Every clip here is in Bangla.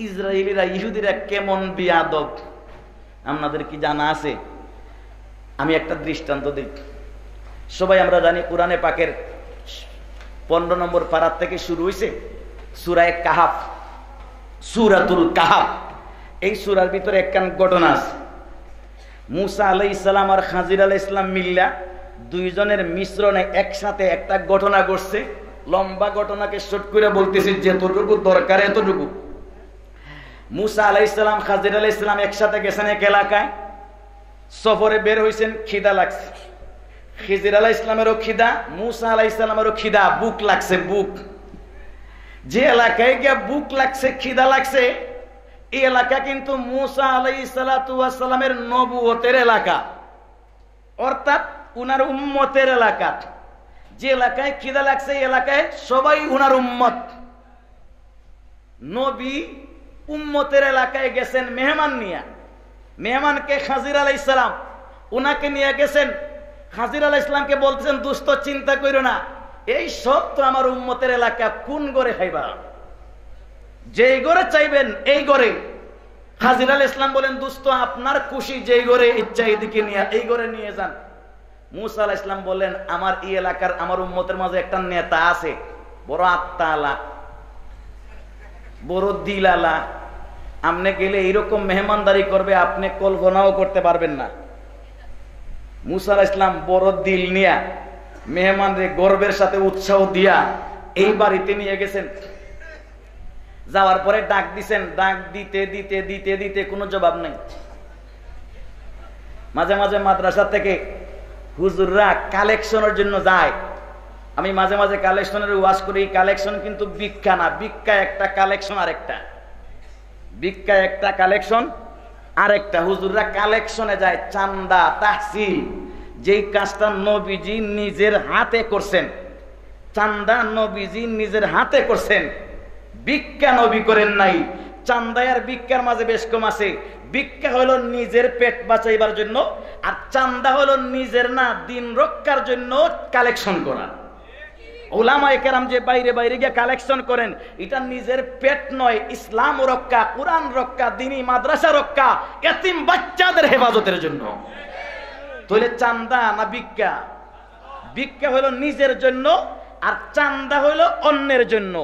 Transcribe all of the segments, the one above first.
ইসরায়েলিরা ইহুদিরা কেমন বিয়াদব আপনাদের কি জানা আছে? আমি একটা দৃষ্টান্ত দিই। সবাই আমরা জানি কোরআনে পাকের 15 নম্বর পারা থেকে শুরু হয়েছে সূরা কাহাফ, সূরাতুল কাহাফ। এই সূরার ভিতরে একখান ঘটনা আছে। মুসা আলাইহিস সালাম আর খাজির আলাইহিস সালাম মিল্লা দুইজনের মিশ্রণে একসাথে একটা ঘটনা ঘটছে। লম্বা ঘটনাকে শর্ট করে বলতেছি, যতটুকু দরকার এতটুকু। মুসা আলাইহিস সালাম খাজির আলাইহিস সালাম একসাথে গেছেন এক এলাকায়, সফরে বের হয়েছেন, খিদা লাগছে। খিজির আলাইহিস সালামেরও খিদা, মুসা আলাইহিস সালামেরও খিদা, বুক লাগছে। বুক যে এলাকায় গিয়া বুক লাগছে, খিদা লাগছে, এই এলাকা কিন্তু মুসা আলাইহিস সালাতু ওয়াস সালামের নবুয়তের এলাকা, অর্থাৎ উনার উম্মতের এলাকা। যে এলাকায় খিদা লাগছে এই এলাকায় সবাই উনার উম্মত। নবী উম্মতের এলাকায় গেছেন মেহমান নিয়ে। মেহমানকে খাজির আলাইহিস সালাম, উনাকে নিয়ে গেছেন। খাজির আলাইহিস সালামকে বলতেছেন, দোস্ত চিন্তা কইরো না, এই সব তো আমার উম্মতের এলাকা, কোন ঘরে খাইবা? যেই ঘরে চাইবেন এই ঘরে। খাজির আলাইহিস সালাম বলেন, দোস্ত আপনার খুশি যেই ঘরে ইচ্ছা এদিকে নিয়ে এই ঘরে নিয়ে যান। মুসা আলাইহিস সালাম বললেন, আমার এই এলাকার আমার উম্মতের মাঝে একটা নেতা আছে, বড় আত্মালা, বড় দিলালা। আপনি গেলে এইরকম মেহমানদারি করবে আপনি কল্পনাও করতে পারবেন না। মুসা আলাইহিস সালাম বড় দিল নিয়া মেহমানরে গর্বের সাথে উৎসাহ দিয়া এই বাড়িতে নিয়ে গেছেন। যাওয়ার পরে ডাক দিছেন, ডাক দিতে দিতে দিতে দিতে কোনো জবাব নাই। মাঝে মাঝে মাদ্রাসা থেকে হুজুররা কালেকশনের জন্য যায়। আমি মাঝে মাঝে কালেকশনের ওয়াজ করি। কালেকশন কিন্তু ভিক্ষা না, ভিক্ষা একটা, কালেকশন আরেকটা। ভিক্ষা একটা, কালেকশন আরেকটা। হুজুররা কালেকশনে যায়, চান্দা তাহসিল, যেই কাজটা নবীজি নিজের হাতে করছেন। চান্দা নবীজি নিজের হাতে করছেন, ভিক্ষা নবী করেন নাই। চান্দা আর ভিক্ষার মাঝে বেশ কম আছে। ভিক্ষা হলো নিজের পেট বাঁচাইবার জন্য, আর চান্দা হলো নিজের না দিন রক্ষার জন্য কালেকশন করা। উলামায়ে কেরাম যে বাইরে বাইরে গিয়ে কালেকশন করেন, এটা নিজের পেট নয়, ইসলাম রক্ষা, কোরআন রক্ষা, দ্বীনি মাদ্রাসা রক্ষা, এতিম বাচ্চাদের হেফাজতের জন্য। তাহলে চান্দা না ভিক্ষা? ভিক্ষা হলো নিজের জন্য, আর চান্দা হলো অন্যের জন্য।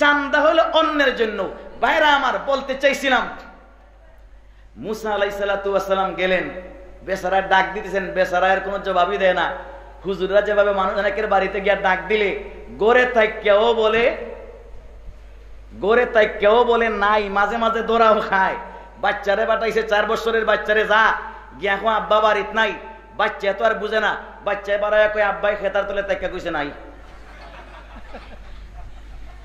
চান্দা হলো অন্যের জন্য। ভাইরা আমার, বলতে চাইছিলাম, মুসা আলাইহিস সালাতু ওয়াস সালাম গেলেন, বেচারা ডাক দিতেছেন, বেচারা এর কোনো জবাবই দেয় না। হুজুররা যেভাবে মানুষ অনেকের বাড়িতে গিয়া ডাক দিলে গড়ে থাইকেও বলে, গড়ে থাইকেও বলে নাই, মাঝে মাঝে দৌড়াও খায়। বাচ্চারে পাঠাইছে, 4 বছরের বাচ্চারে, যা গিয়া এখন আব্বা বাড়িত নাই। বাচ্চা তো আর বুঝে না, বাচ্চায় বাড়ায় কই আব্বাই খেতার তলে তাইকা কইছে নাই।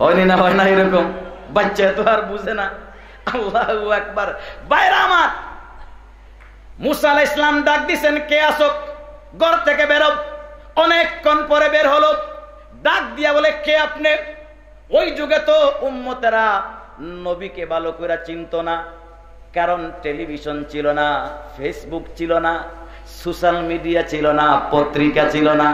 হয়নি না, হয় না এরকম? বাচ্চা তো আর বুঝে না। আল্লাহু আকবার। বাইরে আমার, মুসা আলাইহিস সালাম ডাক দিছেন, কে আসো, ঘর থেকে বেরো। অনেকক্ষণ পরে বের হলো, ডাক দিয়া বলে, কে আপনি? ওই যুগে তো উম্মতেরা নবীকে ভালো করে চিনত না, কারণ টেলিভিশন ছিল না, ফেসবুক ছিল না, সোশ্যাল মিডিয়া ছিল না, পত্রিকা ছিল না।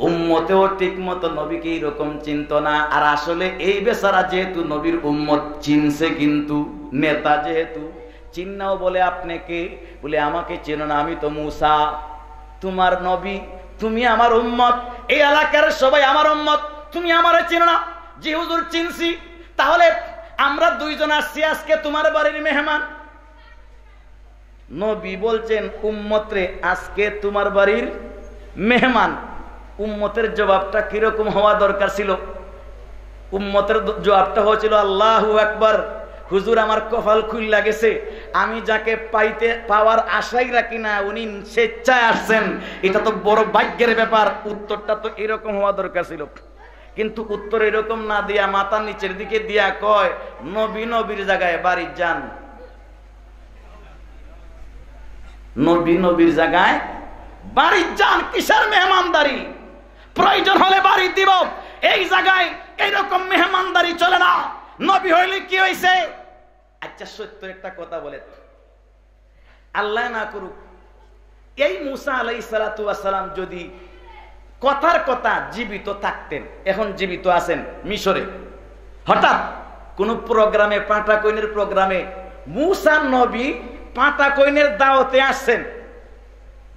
উম্মতেও ঠিক মতো নবীকে এইরকম চিনত না। আর আসলে এই বেচারা যেহেতু নবীর উম্মত চিনছে, কিন্তু নেতা যেহেতু চিন্নাও বলে, আপনি কে? বলে, আমাকে চেনো না, আমি তো মুসা, তোমার নবী, তুমি আমার উম্মত, এই এলাকার সবাই আমার উম্মত, তুমি আমারে চেনো না? জি হুজুর চিনছি। তাহলে আমরা দুইজন আসছি আজকে তোমার বাড়ির মেহমান। নবী বলছেন, উম্মত রে, আজকে তোমার বাড়ির মেহমান। উম্মতের জবাবটা কিরকম হওয়া দরকার ছিল? উম্মতের জবাবটা হয়েছিল, আল্লাহু আকবার, হুজুর আমার কপাল খুইল্লা গেছে, আমি যাকে পাওয়ার আশাই রাখি না উনি স্বেচ্ছায় আসছেন, এটা তো বড় ভাগ্যের ব্যাপার। উত্তরটা তো এরকম হওয়া দরকার ছিল, কিন্তু উত্তর এরকম না দিয়া মাথা নিচের দিকে দিয়া কয়, নবী নবীর জায়গায় বাড়ি যান। নবী নবীর জায়গায় বাড়ি যান। কিসের মেহমানদারি? প্রয়োজন হলে বাড়ি দিব, এই জায়গায় এইরকম মেহমানদারি চলে না। নবী হইলে কি হয়েছে? আচ্ছা সত্য একটা কথা বলে, আল্লাহ না করুক, এই মুসা আলাইহিস সালাতু ওয়াস সালাম যদি কথার কথা জীবিত থাকতেন, এখন জীবিত আছেন মিশরে, হঠাৎ কোন প্রোগ্রামে, পাঁটা কইনের প্রোগ্রামে মুসা নবী পাঁটা কইনের দাওয়াতে আসছেন।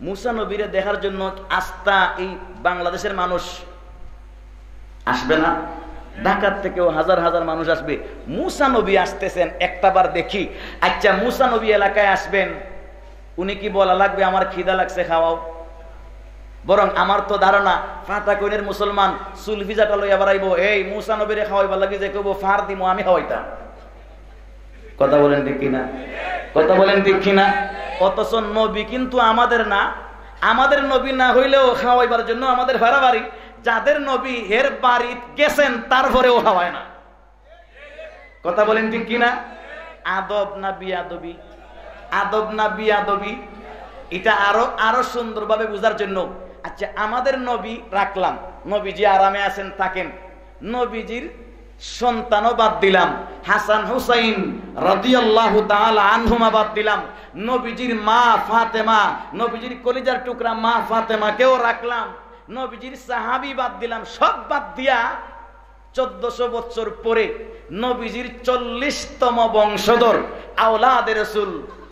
মুসা নবীরে দেখার জন্য আস্থা এই বাংলাদেশের মানুষ আসবে না? ঢাকার থেকেও হাজার হাজার মানুষ আসবে। মুসা নবী আসতেছেন, একটা বার দেখি। আচ্ছা, মুসা নবী এলাকায় আসবেন, উনি কি বলা লাগবে আমার খিদা লাগছে খাওয়াও? বরং আমার তো ধারণা ফাটা কইনের মুসলমান চুল ভিজাটা লইয়া বাড়াইব, এই মুসা নবীরে খাওয়াইবার লাগে যে কব ফার দিমু আমি খাওয়াইতাম। কথা বলেন ঠিক কিনা? কথা বলেন ঠিক কিনা? অথচ নবী কিন্তু আমাদের না, আমাদের নবী না হইলেও খাওয়াইবার জন্য আমাদের ভাড়া বাড়ি। যাদের নবী এর বাড়ি গেছেন তারপরেও খাওয়ায় না। কথা বলেন ঠিক কিনা? আদব না বিয়াদবি? আদব না বিয়াদবি? এটা আরো সুন্দরভাবে বুঝার জন্য, আচ্ছা আমাদের নবী রাখলাম, নবীজি আরামে আছেন থাকেন, নবীজির সন্তানও বাদ দিলাম, হাসান হুসাইন রাদিয়াল্লাহু তাআলা আনহুমা বাদ দিলাম, নবীজির মা ফাতেমা, নবীজির কলিজার টুকরা মা ফাতেমাকেও রাখলাম, নবীজির সাহাবী বাদ দিলাম। সব বাদ দিয়া 1400 বছর পরে নবীজির 40তম বংশধর আওলাদে রাসূল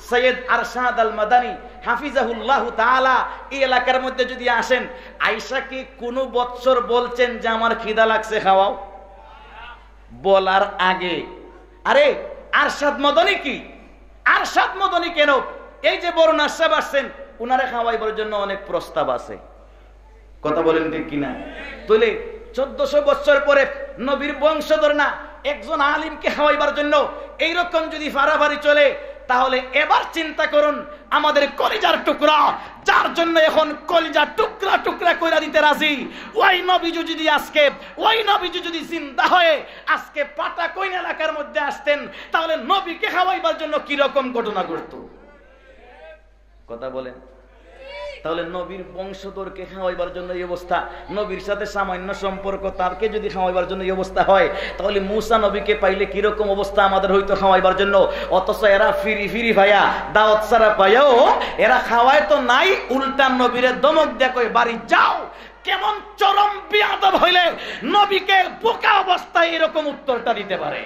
সৈয়দ আরশাদ আল মাদানী হাফিজাহুল্লাহু তাআলা এই এলাকার মধ্যে যদি আসেন, আয়েশা কি কোনো বছর বলছেন যে আমার খিদা লাগছে খাওয়াও? বলার আগে আরে আরশাদ মদনী কি, আরশাদ মদনী কেন? এই যে বড় নাসাব আসছেন, উনারে খাওয়াইবার জন্য অনেক প্রস্তাব আছে। কথা বলেন ঠিক কিনা? তাহলে 1400 বছর পরে নবীর বংশধর না একজন আলিমকে খাওয়াইবার জন্য এইরকম যদি ফারাফারি চলে, তাহলে এবার চিন্তা করুন আমাদের কলিজার টুকরা, যার জন্য এখন কলিজার টুকরা টুকরা কইরা দিতে রাজি, ওই নবীজি যদি আজকে, ওই নবীজি যদি জিন্দা হয়ে আজকে পাটা কইন এলাকার মধ্যে আসতেন, তাহলে নবীকে খাওয়াইবার জন্য কি রকম ঘটনা ঘটতো? কথা বলেন। তাহলে নবীর বংশধরকে খাওয়াইবার জন্য এই অবস্থা, নবীর সাথে সামান্য সম্পর্ক তারকে যদি খাওয়াইবার জন্য এই অবস্থা হয়, তাহলে মুসা নবীকে পাইলে কিরকম অবস্থা আমাদের হইতো খাওয়াইবার জন্য। অথচ এরা ফিরি ফিরি ভাইয়া দাওয়াত সারা পাইয়াও এরা খাওয়ায় তো নাই, উল্টা নবীরে দমক দিয়ে কই বাড়ি যাও। কেমন চরম বিয়াদব হইলে নবীকে বোকা অবস্থায় এরকম উত্তরটা দিতে পারে?